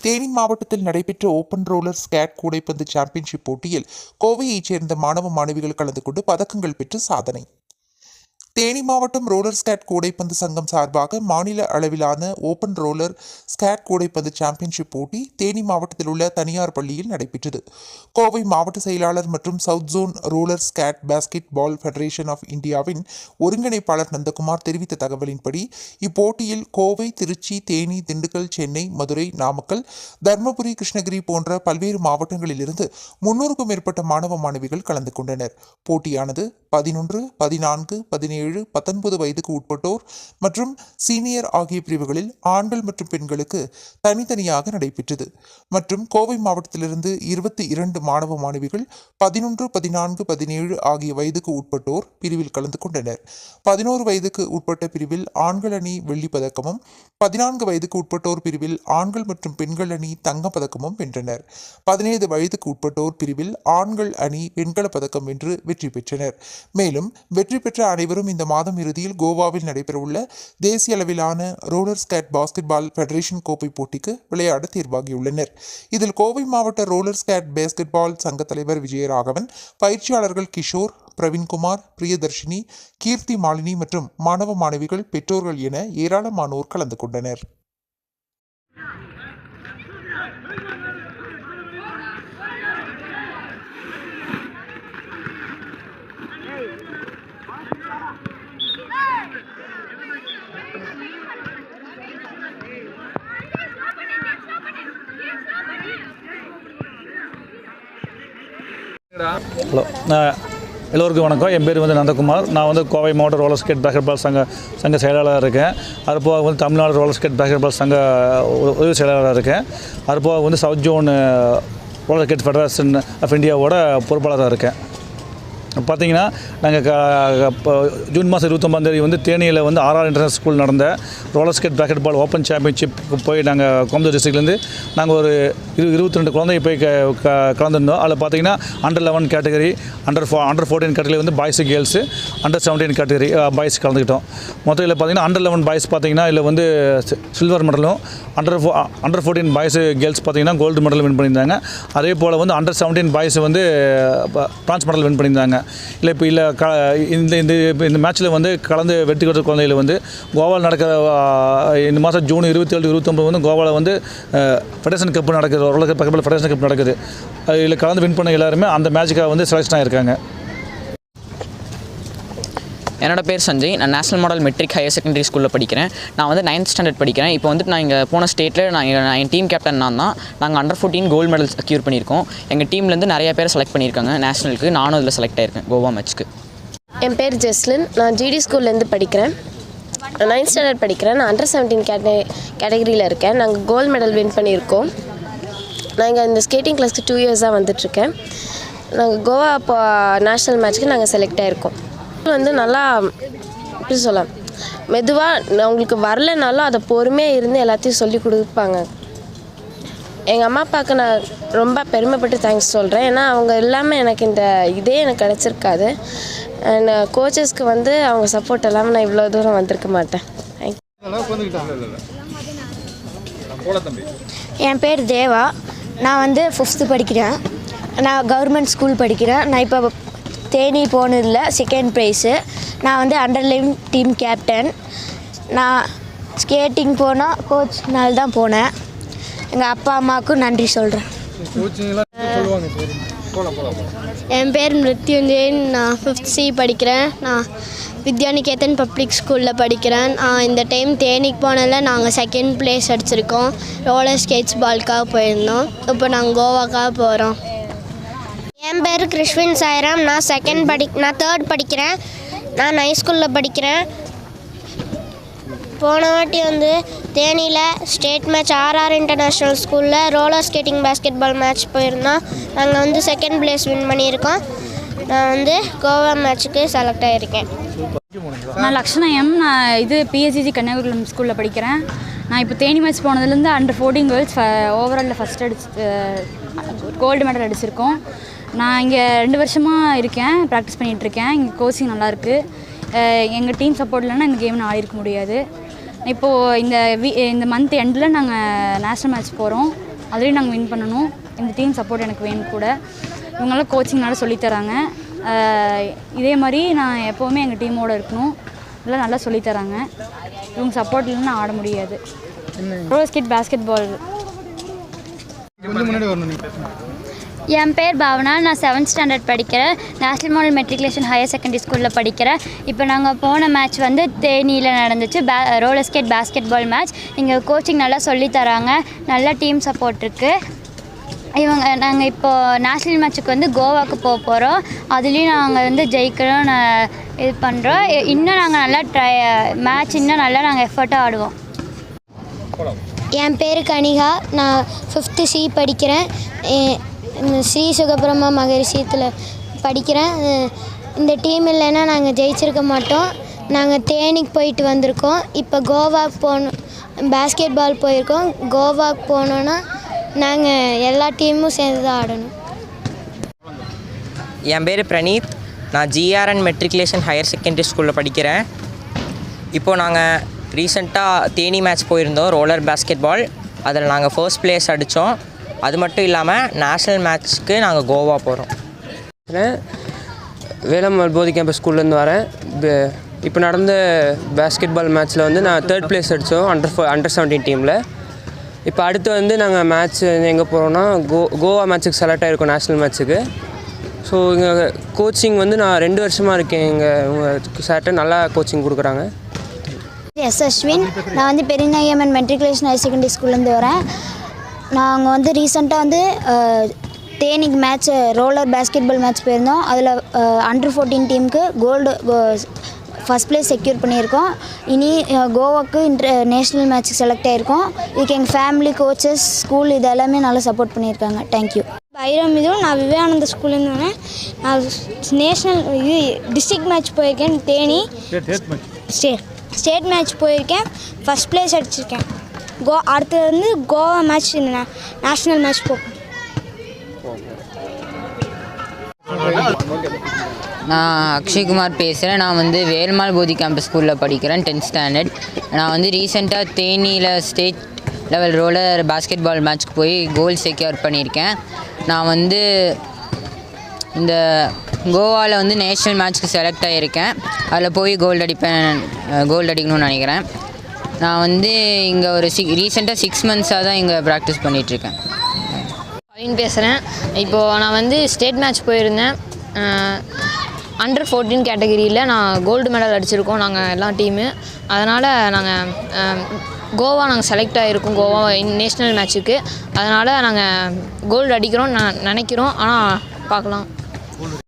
தேனி மாவட்டத்தில் நடைபெற்ற open roller skate கூடைப்பந்து சாம்பியன்ஷிப் போட்டியில் கோவையைச் சேர்ந்த மாணவ மாணவிகள் கலந்து கொண்டு பதக்கங்கள் பெற்று சாதனை. தேனி மாவட்டம் ரோலர் ஸ்கேட் கூடைப்பந்து சங்கம் சார்பாக மாநில அளவிலான ஓபன் ரோலர் ஸ்கேட் கூடைப்பந்து சாம்பியன்ஷிப் போட்டி தேனி மாவட்டத்தில் உள்ள தனியார் பள்ளியில் நடைபெற்றது. கோவை மாவட்ட செயலாளர் மற்றும் south zone roller skate basket ball federation of இந்தியாவின் ஒருங்கிணைப்பாளர் நந்தகுமார் தெரிவித்த தகவலின்படி இப்போட்டியில் கோவை, திருச்சி, தேனி, திண்டுக்கல், சென்னை, மதுரை, நாமக்கல், தர்மபுரி, கிருஷ்ணகிரி போன்ற பல்வேறு மாவட்டங்களிலிருந்து 300க்கும் மேற்பட்ட மாணவ மாணவிகள் கலந்து கொண்டனர். போட்டியானது 11, 14, 17, 19 வயதுக்கு உட்பட்டோர் மற்றும் சீனியர் ஆகிய பிரிவுகளில் ஆண்கள் மற்றும் பெண்களுக்கு தனித்தனியாக நடைபெற்றது. மற்றும் கோவை மாவட்டத்திலிருந்து 22 மாணவ மாணவிகள் 11, 14, 17 ஆகிய வயதுக்கு உட்பட்டோர் பிரிவில் கலந்து கொண்டனர். 11 வயதுக்கு உட்பட்ட பிரிவில் ஆண்கள் அணி வெள்ளிப் பதக்கமும், 14 வயதுக்கு உட்பட்டோர் பிரிவில் ஆண்கள் மற்றும் பெண்கள் அணி தங்கப் பதக்கமும் வென்றனர். 17 வயதுக்கு உட்பட்டோர் பிரிவில் ஆண்கள் அணி வெண்கலப் பதக்கம் வென்று வெற்றி பெற்றனர். மேலும் வெற்றி பெற்ற அனைவரும் இந்த மாதம் இறுதியில் கோவாவில் நடைபெறவுள்ள தேசிய அளவிலான ரோலர் ஸ்கேட் பாஸ்கெட் பால் ஃபெடரேஷன் கோப்பை போட்டிக்கு விளையாட தேர்வாகியுள்ளனர். இதில் கோவை மாவட்ட ரோலர் ஸ்கேட் பாஸ்கெட் பால் சங்க தலைவர் விஜயராகவன், பயிற்சியாளர்கள் கிஷோர், பிரவீன்குமார், பிரியதர்ஷினி, கீர்த்தி மாலினி மற்றும் மாணவ மாணவிகள், பெற்றோர்கள் என ஏராளமானோர் கலந்து கொண்டனர். ஹலோ, எல்லோருக்கும் வணக்கம். என் பேர் நந்தகுமார். நான் கோவை மாவட்ட ரோலர் ஸ்கேட் பாஸ்கெட் பால் சங்க செயலாளராக இருக்கேன். அதுபோக Tamil Nadu roller skate basket ball சங்க உதவி செயலாளராக இருக்கேன். அதுபோக south zone roller skate federation of இந்தியாவோட பொறுப்பாளராக இருக்கேன். பார்த்தீங்கன்னா நாங்கள் ஜூன் மாதம் 29 தேனியில் ஆர்ஆர் இன்டர்நேஷனல் ஸ்கூல் நடந்த roller skate basket ball open சாம்பியன்ஷிப்புக்கு போய் நாங்கள் கோயம்புத்தூர் டிஸ்ட்ரிக்ட்லேருந்து நாங்கள் ஒரு 22 குழந்தைங்க போய் கலந்துருந்தோம். அதில் பார்த்தீங்கன்னா under 11 category, under 14 category boys, girls, under 17 category boys கலந்துக்கிட்டோம். மொத்தம் இதில் பார்த்தீங்கன்னா அண்டர் 11 பாய்ஸ் பார்த்தீங்கன்னா இதில் சில்வர் மெடலும், அண்டர் 14 பாய்ஸு, கேர்ள்ஸ் பார்த்தீங்கன்னா கோல்டு மெடல் வின் பண்ணியிருந்தாங்க. அதே போல் under 17 boys bronze medal win பண்ணியிருந்தாங்க. இல்லை இப்போ இந்த மேட்ச்சில் கலந்து வெற்றி பெற்ற குழந்தைகள் கோவாவில் நடக்கிற இந்த மாதம் ஜூன் 27, 29 கோவாவில் ஃபெடரேஷன் கப் நடக்குது. ரோலர் ஸ்கேட் ஃபெடரேஷன் கப் நடக்குது. இதில் கலந்து வின் பண்ண எல்லாருமே அந்த மேட்சுக்காக செலக்ஷன் ஆகியிருக்காங்க. என்னோட பேர் சஞ்சய். நான் national model matric higher secondary ஸ்கூலில் படிக்கிறேன். நான் 9th ஸ்டாண்டர்ட் படிக்கிறேன். இப்போ நான் இங்கே போன ஸ்டேட்டில் என் டீம் கேப்டன் நான் தான். நாங்கள் அண்டர் 14 கோல்டு மெடல்ஸ் அக்யூர் பண்ணியிருக்கோம். எங்கள் டீம்லேருந்து நிறைய பேர் செலக்ட் பண்ணியிருக்காங்க நேஷனலுக்கு. நானும் இதில் செலக்ட் ஆகியிருக்கேன் கோவா மேட்ச்க்கு. என் பேர் ஜெஸ்லின். நான் ஜிடி ஸ்கூல்லேருந்து படிக்கிறேன். 9th ஸ்டாண்டர்ட் படிக்கிறேன். நான் அண்டர் 17 கேட்டகரியில் இருக்கேன். நாங்கள் கோல்டு மெடல் வின் பண்ணியிருக்கோம். நாங்கள் இந்த ஸ்கேட்டிங் கிளாஸ்க்கு 2 இயர்ஸாக வந்துட்டுருக்கேன். நாங்கள் கோவா இப்போ நேஷ்னல் மேட்ச்க்கு நாங்கள் செலக்ட் ஆகிருக்கோம். நல்லா எப்படி சொல்ல, மெதுவாக அவங்களுக்கு வரலனாலும் அதை பொறுமையாக இருந்து எல்லாத்தையும் சொல்லி கொடுப்பாங்க. எங்கள் அம்மா அப்பாவுக்கு நான் ரொம்ப பெருமைப்பட்டு தேங்க்ஸ் சொல்கிறேன். ஏன்னா அவங்க எல்லாமே எனக்கு இந்த இதே எனக்கு கிடச்சிருக்காது. அண்ட் கோச்சஸ்க்கு அவங்க சப்போர்ட் இல்லாமல் நான் இவ்வளோ தூரம் வந்திருக்க மாட்டேன். என் பேர் தேவா. நான் 5th படிக்கிறேன். நான் கவர்மெண்ட் ஸ்கூல் படிக்கிறேன். நான் இப்போ தேனி போனதில் 2nd ப்ரைஸு. நான் அண்டர் 11 டீம் கேப்டன். நான் ஸ்கேட்டிங் போனால் கோச்னால தான் போனேன். எங்கள் அப்பா அம்மாவுக்கும் நன்றி சொல்கிறேன். என் பேர் மிருத்யுஞ்சயன். நான் 5th C படிக்கிறேன். நான் வித்யாநிகேதன் பப்ளிக் ஸ்கூலில் படிக்கிறேன். இந்த டைம் தேனிக்கு போனதில் நாங்கள் 2nd ப்ளேஸ் அடிச்சிருக்கோம். ரோலர் ஸ்கேட்ஸ் பால்க்காக போயிருந்தோம். இப்போ நாங்கள் கோவாக்காக போகிறோம். என் பேர் கிருஷ்வின் சாய்ராம். நான் 3rd படிக்கிறேன். நான் ஹைஸ்கூலில் படிக்கிறேன். போன வாட்டி தேனியில் ஸ்டேட் மேட்ச் ஆர்ஆர் இன்டர்நேஷ்னல் ஸ்கூலில் roller skating basketball match போயிருந்தோம். நாங்கள் 2nd ப்ளேஸ் வின் பண்ணியிருக்கோம். நான் கோவா மேட்ச்சுக்கு செலக்ட் ஆகியிருக்கேன். நான் லக்ஷனா எம். நான் பிஎஸ்சிசி கன்னியாகுமரி ஸ்கூலில் படிக்கிறேன். நான் இப்போ தேனி மேட்ச் போனதுலேருந்து அண்டர் 14 கேர்ள்ஸ் ஓவராலில் ஃபஸ்ட் கோல்டு மெடல் அடிச்சிருக்கோம். நான் இங்கே 2 வருஷமாக இருக்கேன், ப்ராக்டிஸ் பண்ணிகிட்ருக்கேன். இங்கே கோச்சிங் நல்லாயிருக்கு. எங்கள் டீம் சப்போர்ட் இல்லைன்னா இந்த கேம் நான் ஆடிருக்க முடியாது. இப்போது இந்த மந்த் எண்டில் நாங்கள் நேஷ்னல் மேட்ச் போகிறோம். அதுலேயும் நாங்கள் வின் பண்ணணும். இந்த டீம் சப்போர்ட் எனக்கு வேணும் கூட. இவங்களாம் கோச்சிங் நல்லா சொல்லித்தராங்க. இதே மாதிரி நான் எப்போவுமே எங்கள் டீமோடு இருக்கணும். இதெல்லாம் நல்லா சொல்லித்தராங்க. இவங்க சப்போர்ட் இல்லைன்னா ஆட முடியாது. ரோலர் ஸ்கேட் பேஸ்கெட் பால். என் பேர் பாவனா. நான் 7th ஸ்டாண்டர்ட் படிக்கிறேன். National model matriculation higher secondary ஸ்கூலில் படிக்கிறேன். இப்போ நாங்கள் போன மேட்ச் வந்து தேனியில் நடந்துச்சு. Roller skate basket ball match. இங்கே கோச்சிங் நல்லா சொல்லித்தராங்க. நல்ல டீம் சப்போர்ட் இருக்குது. நாங்கள் இப்போது நேஷ்னல் மேட்ச்சுக்கு வந்து கோவாவுக்கு போக போகிறோம். அதுலேயும் நாங்கள் வந்து ஜெயிக்கணும் இது பண்ணுறோம். இன்னும் நாங்கள் நல்லா மேட்ச் இன்னும் நல்லா நாங்கள் எஃபர்ட்டாக ஆடுவோம். என் பேர் கனிகா. நான் 5th C படிக்கிறேன். ஸ்ரீ சுகபிரம்மா மகரிஷியத்தில் படிக்கிறேன். இந்த டீம் இல்லைன்னா நாங்கள் ஜெயிச்சிருக்க மாட்டோம். நாங்கள் தேனிக்கு போயிட்டு வந்திருக்கோம். இப்போ கோவாக்கு போகணும். பேஸ்கெட் பால் போயிருக்கோம். கோவாக்கு போனோன்னா நாங்கள் எல்லா டீமும் சேர்ந்து தான் ஆடணும். என் பேர் பிரணீத். நான் GRN மெட்ரிகுலேஷன் ஹையர் செகண்டரி ஸ்கூலில் படிக்கிறேன். இப்போது நாங்கள் ரீசெண்டாக தேனி மேட்ச் போயிருந்தோம். ரோலர் பேஸ்கெட் பால். அதில் நாங்கள் ஃபர்ஸ்ட் ப்ளேஸ் அடித்தோம். அது மட்டும் இல்லாமல் நேஷ்னல் மேட்ச்க்கு நாங்கள் கோவா போகிறோம். வேலம்மாள் போதி கேம்பஸ் ஸ்கூல்லேருந்து வரேன். இப்போ நடந்த பேஸ்கெட் பால் மேட்ச்சில் வந்து நான் 3rd ப்ளேஸ் அடித்தோம் அண்டர் 17 டீமில். இப்போ அடுத்து வந்து நாங்கள் மேட்ச் எங்கே போகிறோன்னா கோவா மேட்ச்சுக்கு செலக்ட் ஆகிருக்கோம் நேஷ்னல் மேட்ச்சுக்கு. ஸோ இங்கே கோச்சிங் வந்து நான் 2 வருஷமாக இருக்கேன். இங்கே சார்ட்ட நல்லா கோச்சிங் கொடுக்குறாங்க. எஸ் அஸ்வின். நான் வந்து பெரியநாயம்மன் மெட்ரிகுலேஷன் ஹையர் செகண்டரி ஸ்கூல்லேருந்து வரேன். நாங்கள் வந்து ரீசெண்டாக வந்து தேனிக்கு match roller basket ball match போயிருந்தோம். அதில் அண்டர் 14 டீமுக்கு ஃபஸ்ட் ப்ளேஸ் செக்யூர் பண்ணியிருக்கோம். இனி கோவாக்கு நேஷ்னல் மேட்ச்சுக்கு செலக்ட் ஆகிருக்கோம். இதுக்கு எங்கள் ஃபேமிலி, கோச்சஸ், ஸ்கூல் இது எல்லாமே நல்லா சப்போர்ட் பண்ணியிருக்காங்க. தேங்க்யூ. பைரம் இதுவும் நான் விவேகானந்த ஸ்கூல்லேருந்து வரேன். நான் நேஷ்னல் டிஸ்ட்ரிக்ட் மேட்ச் போயிருக்கேன். தேனி ஸ்டேட் மேட்ச் போயிருக்கேன். ஃபஸ்ட் ப்ளேஸ் அடிச்சிருக்கேன். அடுத்தது வந்து கோவா மேட்ச் நேஷ்னல் மேட்ச் போகும். நான் அக்ஷய்குமார் பேசுகிறேன். நான் வந்து வேல்மாள் போதி கேம்பஸ் ஸ்கூலில் படிக்கிறேன் 10th ஸ்டாண்டர்ட். நான் வந்து ரீசெண்டாக தேனியில் state level roller basket ball மேட்ச்க்கு போய் கோல் செக்யூர் பண்ணியிருக்கேன். நான் வந்து இந்த கோவாவில் வந்து நேஷ்னல் மேட்ச்க்கு செலக்ட் ஆகியிருக்கேன். அதில் போய் கோல்டு அடிக்கணும்னு நினைக்கிறேன். நான் வந்து இங்கே ஒரு ரீசெண்டாக 6 மந்த்ஸாக தான் இங்கே ப்ராக்டிஸ் பண்ணிகிட்ருக்கேன். அப்படின்னு பேசுகிறேன். இப்போது நான் வந்து ஸ்டேட் மேட்ச் போயிருந்தேன். அண்டர் 14 கேட்டகிரியில் நான் கோல்டு மெடல் அடிச்சிருக்கோம் நாங்கள் எல்லா டீமு. அதனால் நாங்கள் கோவா செலக்ட் ஆகிருக்கோம் கோவா நேஷ்னல் மேட்ச்சுக்கு. அதனால் நாங்கள் கோல்டு அடிக்கிறோம் நினைக்கிறோம். ஆனால் பார்க்கலாம்.